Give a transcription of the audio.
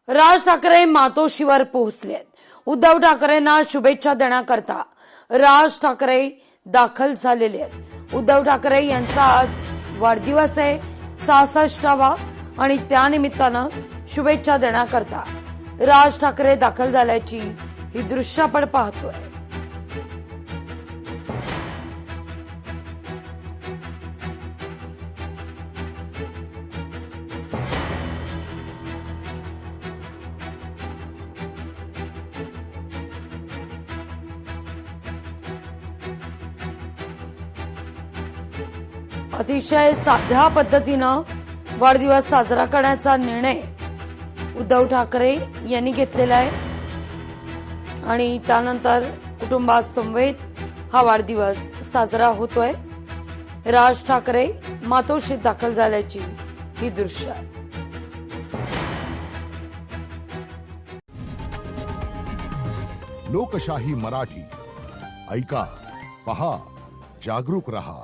राज ठाकरे मातोश्रीवर पोहोचलेत। उद्धव ठाकरेंना शुभेच्छा देण्याकरता राज ठाकरे दाखल झालेले आहेत। उद्धव ठाकरे यांचा आज वाढदिवस आहे 66वा आणि त्यानिमित्तानं शुभेच्छा देण्याकरता राज ठाकरे दाखल झाल्याची ही दृश्य आपण पाहतोय। अतिशय साध्या पद्धतीनं वाढदिवस साजरा करण्याचा निर्णय उद्धव ठाकरे यांनी घेतलेला आहे आणि त्यानंतर कुटुंबात समवेत हा वाढदिवस साजरा होतोय। राज ठाकरे मातोश्रीत दाखल झाल्याची ही दृश्य आहे। लोकशाही मराठी ऐका, पहा, जागरूक रहा।